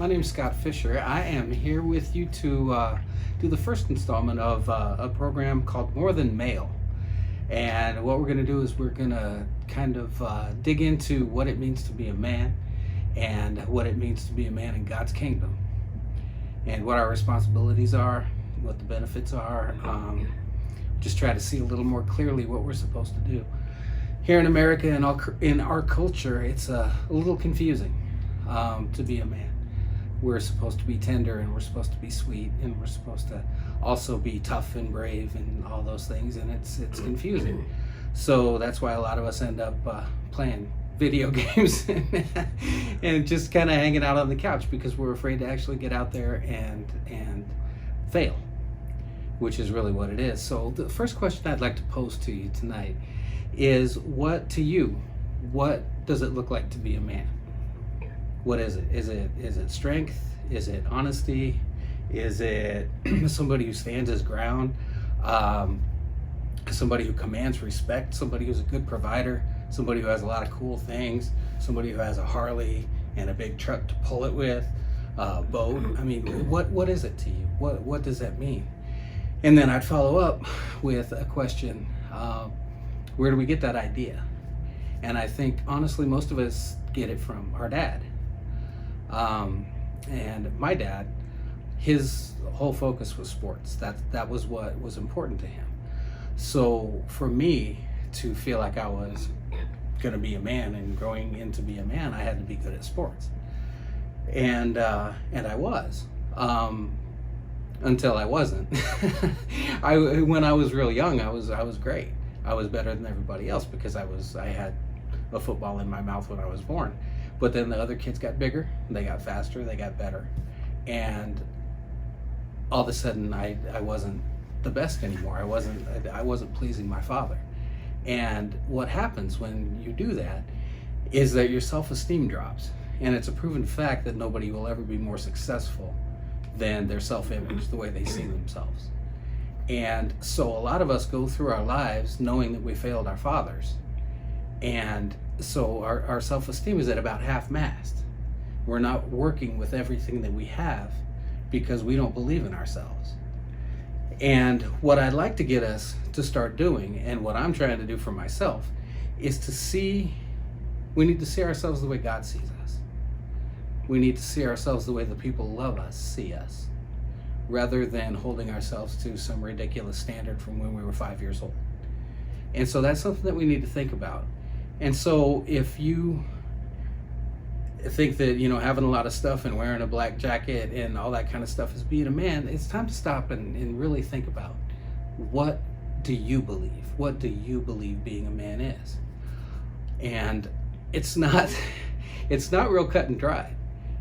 My name is Scott Fisher. I am here with you to do the first installment of a program called More Than Male. And what we're going to do is we're going to kind of dig into what it means to be a man and what it means to be a man in God's kingdom and what our responsibilities are, what the benefits are. Just try to see a little more clearly what we're supposed to do. Here in America and in our culture, it's a little confusing to be a man. We're supposed to be tender, and we're supposed to be sweet, and we're supposed to also be tough and brave and all those things, and it's confusing. So that's why a lot of us end up playing video games and just kind of hanging out on the couch because we're afraid to actually get out there and fail, which is really what it is. So the first question I'd like to pose to you tonight is, what does it look like to be a man? What is it? Is it strength? Is it honesty? Is it somebody who stands his ground? Somebody who commands respect? Somebody who's a good provider? Somebody who has a lot of cool things? Somebody who has a Harley and a big truck to pull it with? Boat? I mean, what is it to you? What does that mean? And then I'd follow up with a question: where do we get that idea? And I think honestly, most of us get it from our dad. And my dad, his whole focus was sports. That was what was important to him. So for me to feel like I was going to be a man and growing into be a man, I had to be good at sports. And I was, until I wasn't. When I was real young, I was great. I was better than everybody else because I had a football in my mouth when I was born. But then the other kids got bigger, they got faster, they got better. And all of a sudden I wasn't the best anymore. I wasn't pleasing my father. And what happens when you do that is that your self-esteem drops. And it's a proven fact that nobody will ever be more successful than their self-image, the way they see themselves. And so a lot of us go through our lives knowing that we failed our fathers. And so our self-esteem is at about half-mast. We're not working with everything that we have because we don't believe in ourselves. And what I'd like to get us to start doing, and what I'm trying to do for myself, is we need to see ourselves the way God sees us. We need to see ourselves the way the people who love us see us, rather than holding ourselves to some ridiculous standard from when we were 5 years old. And so that's something that we need to think about. And so if you think that, having a lot of stuff and wearing a black jacket and all that kind of stuff is being a man, it's time to stop and really think about, what do you believe? What do you believe being a man is? And it's not real cut and dry.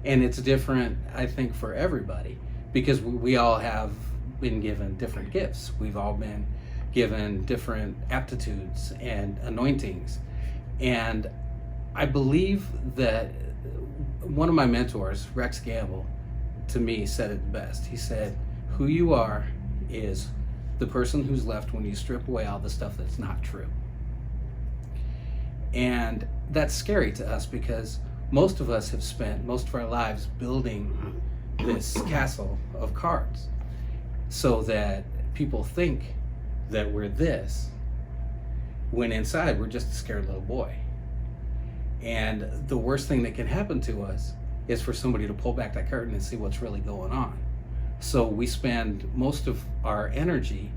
And it's different, I think, for everybody, because we all have been given different gifts. We've all been given different aptitudes and anointings. And I believe that one of my mentors, Rex Gamble, to me said it best. He said, who you are is the person who's left when you strip away all the stuff that's not true. And that's scary to us because most of us have spent most of our lives building this castle of cards so that people think that we're this, when inside we're just a scared little boy. And the worst thing that can happen to us is for somebody to pull back that curtain and see what's really going on. So we spend most of our energy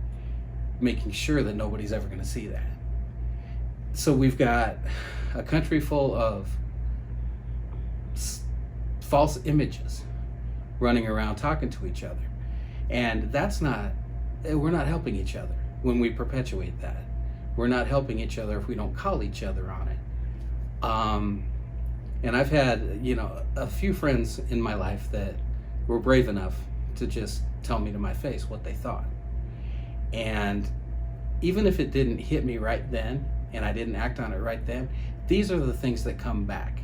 making sure that nobody's ever going to see that. So we've got a country full of false images running around talking to each other. And we're not helping each other when we perpetuate that. We're not helping each other if we don't call each other on it. And I've had, a few friends in my life that were brave enough to just tell me to my face what they thought. And even if it didn't hit me right then, and I didn't act on it right then, these are the things that come back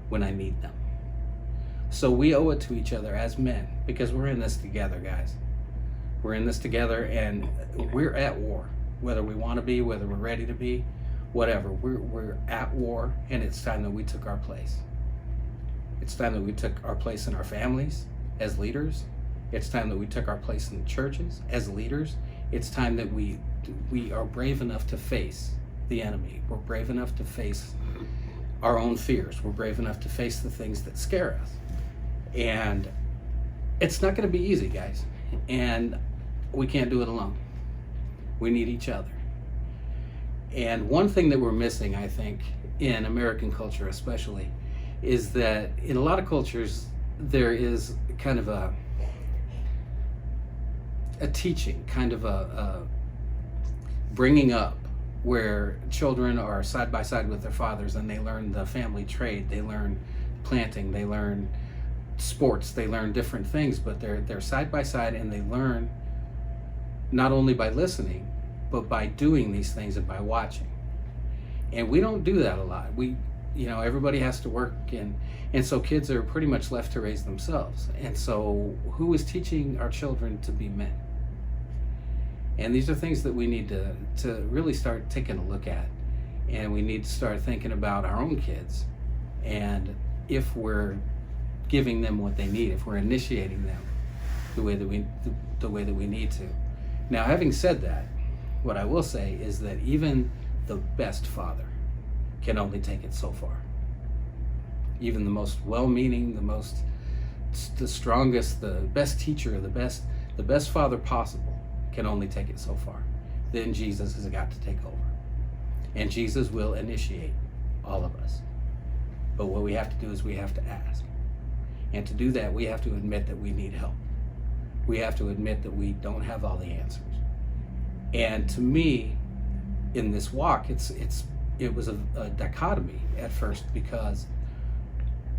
when I need them. So we owe it to each other as men, because we're in this together, guys. We're in this together, and we're at war. Whether we want to be, whether we're ready to be, whatever, we're at war, and it's time that we took our place. It's time that we took our place in our families as leaders. It's time that we took our place in the churches as leaders. It's time that we are brave enough to face the enemy. We're brave enough to face our own fears. We're brave enough to face the things that scare us. And it's not going to be easy, guys. And we can't do it alone. We need each other. And one thing that we're missing, I think, in American culture especially, is that in a lot of cultures, there is kind of a teaching, kind of a bringing up where children are side by side with their fathers and they learn the family trade, they learn planting, they learn sports, they learn different things, but they're side by side, and they learn not only by listening, but by doing these things and by watching. And we don't do that a lot. Everybody has to work, and so kids are pretty much left to raise themselves. And so who is teaching our children to be men? And these are things that we need to really start taking a look at. And we need to start thinking about our own kids, and if we're giving them what they need, if we're initiating them the way that we need to. Now, having said that, what I will say is that even the best father can only take it so far. Even the most well-meaning, the strongest, the best teacher, the best father possible can only take it so far. Then Jesus has got to take over. And Jesus will initiate all of us. But what we have to do is we have to ask. And to do that, we have to admit that we need help. We have to admit that we don't have all the answers. And to me, in this walk, it was a dichotomy at first, because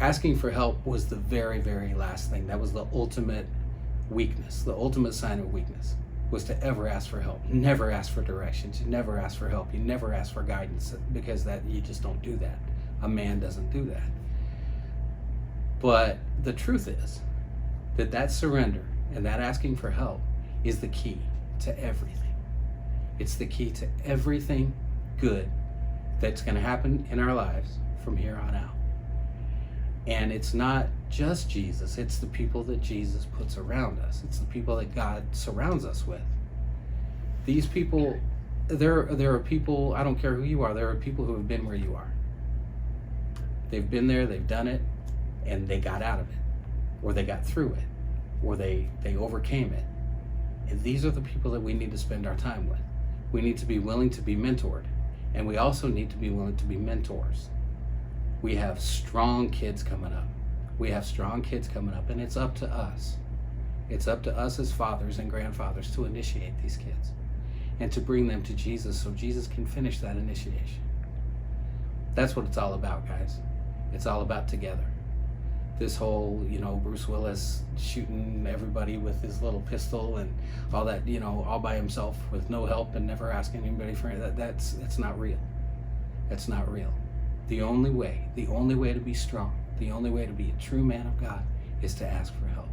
asking for help was the very, very last thing. That was the ultimate weakness, the ultimate sign of weakness, was to ever ask for help. Never ask for directions. You never ask for help. You never ask for guidance, because you just don't do that. A man doesn't do that. But the truth is that surrender and that asking for help is the key to everything. It's the key to everything good that's going to happen in our lives from here on out. And it's not just Jesus, it's the people that Jesus puts around us. It's the people that God surrounds us with. These people, there are people, I don't care who you are, there are people who have been where you are. They've been there, they've done it, and they got out of it, or they got through it, or they overcame it. And these are the people that we need to spend our time with. We need to be willing to be mentored, and we also need to be willing to be mentors. We have strong kids coming up. And it's up to us. It's up to us as fathers and grandfathers to initiate these kids and to bring them to Jesus so Jesus can finish that initiation. That's what it's all about, guys. It's all about together. This whole, Bruce Willis shooting everybody with his little pistol and all that, all by himself with no help and never asking anybody for it, that's not real. That's not real. The only way to be strong, the only way to be a true man of God is to ask for help.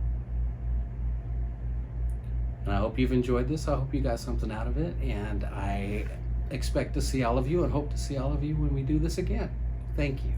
And I hope you've enjoyed this. I hope you got something out of it. And I expect to see all of you and hope to see all of you when we do this again. Thank you.